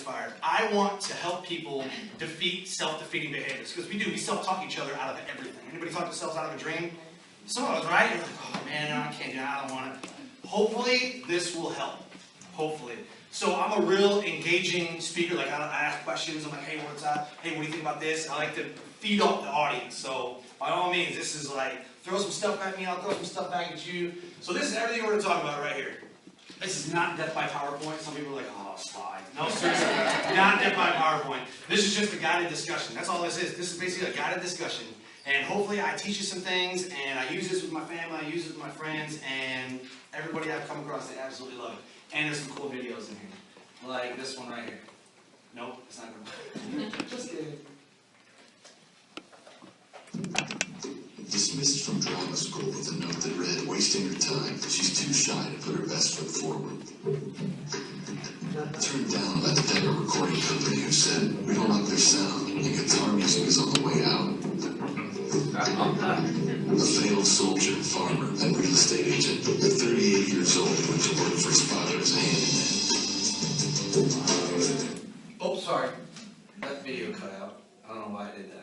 Inspired. I want to help people defeat self-defeating behaviors, because we self-talk each other out of everything. Anybody talk themselves out of a dream? Some of us, right? You're like, oh man, I can't do it, I don't want it. Hopefully this will help. Hopefully. So I'm a real engaging speaker. Like I ask questions. I'm like, hey, what's up? Hey, what do you think about this? I like to feed off the audience. So by all means, this is like, throw some stuff at me, I'll throw some stuff back at you. So this is everything we're going to talk about right here. This is not death by PowerPoint. Some people are like, oh, slide. No, seriously, not death by PowerPoint. This is just a guided discussion. That's all this is. This is basically a guided discussion. And hopefully I teach you some things, and I use this with my family, I use it with my friends, and everybody I've come across, they absolutely love it. And there's some cool videos in here. Like this one right here. Nope, it's not good. Just kidding. Dismissed from drama school with a note that read, wasting her time, she's too shy to put her best foot forward. Turned down by the Denver recording company who said, we don't like their sound, and guitar music is on the way out. A failed soldier, farmer, and real estate agent, at 38 years old, went to work for his father as a handyman. Oh, sorry. That video cut out. I don't know why I did that.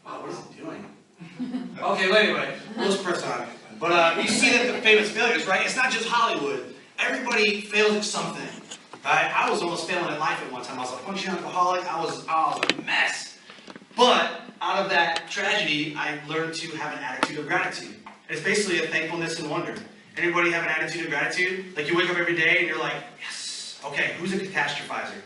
Wow, what is it doing? Okay, well, anyway, let's press on. But you see that the famous failures, right? It's not just Hollywood. Everybody fails at something, right? I was almost failing at life at one time. I was a functioning alcoholic. I was a mess. But out of that tragedy, I learned to have an attitude of gratitude. It's basically a thankfulness and wonder. Anybody have an attitude of gratitude? Like you wake up every day and you're like, yes. Okay, who's a catastrophizer?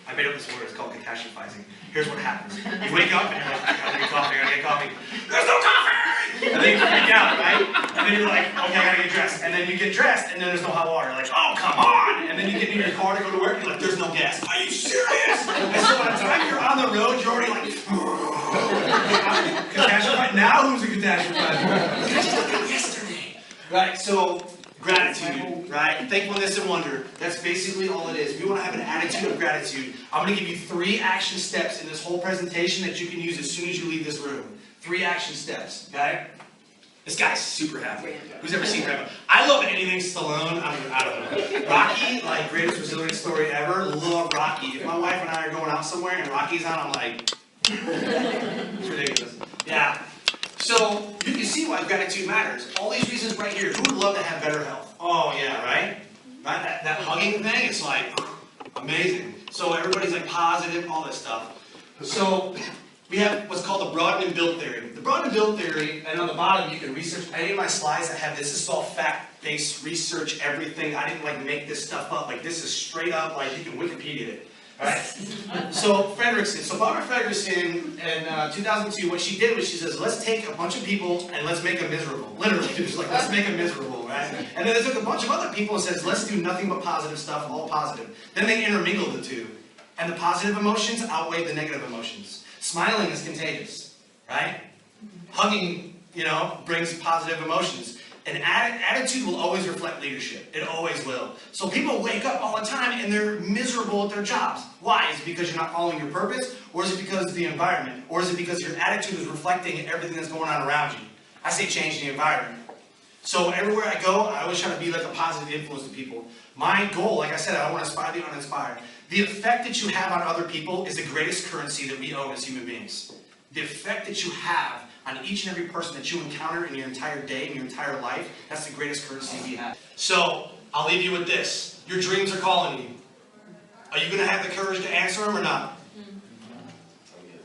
I made up this word, it's called catastrophizing. Here's what happens. You wake up and you're like, I gotta get coffee, I gotta get coffee. There's no coffee! And then you freak out, right? And then you're like, okay, I gotta get dressed. And then you get dressed and then there's no hot water. You're like, oh, come on! And then you get in your car to go to work and you're like, there's no gas. Are you serious? And so by the time you're on the road, you're already like, catastrophize. Now who's a catastrophizer? That's just like yesterday. Right, so gratitude, right? Thankfulness and wonder. That's basically all it is. We want to have an attitude of gratitude. I'm going to give you 3 action steps in this whole presentation that you can use as soon as you leave this room. 3 action steps, okay? This guy's super happy. Who's ever seen Rambo? I love anything Stallone. I don't know. Rocky, like greatest Brazilian story ever. Love Rocky. If my wife and I are going out somewhere and Rocky's on, I'm like, it's ridiculous. Yeah. So, you can see why gratitude matters. All these reasons right here. Who would love to have better health? Oh, yeah, right? Right? That hugging thing, it's like, amazing. So everybody's like positive, all this stuff. So, we have what's called the broaden and build theory. The broaden and build theory, and on the bottom you can research any of my slides that have this. This is all fact-based research, everything. I didn't like make this stuff up. Like this is straight up, like you can Wikipedia it. Right? So Barbara Fredrickson in 2002, what she did was she says, let's take a bunch of people and let's make them miserable. Literally, she's like, let's make them miserable, right? And then they took a bunch of other people and says, let's do nothing but positive stuff, all positive. Then they intermingled the two. And the positive emotions outweigh the negative emotions. Smiling is contagious, right? Hugging, brings positive emotions. An attitude will always reflect leadership. It always will. So people wake up all the time and they're miserable at their jobs. Why? Is it because you're not following your purpose? Or is it because of the environment? Or is it because your attitude is reflecting everything that's going on around you? I say change the environment. So everywhere I go, I always try to be like a positive influence to people. My goal, like I said, I want to inspire the uninspired. The effect that you have on other people is the greatest currency that we own as human beings. The effect that you have on each and every person that you encounter in your entire day, in your entire life, that's the greatest currency we have. So, I'll leave you with this. Your dreams are calling you. Are you going to have the courage to answer them or not?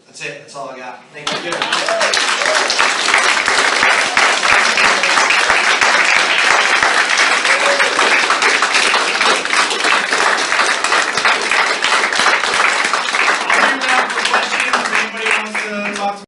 That's it. That's all I got. Thank you.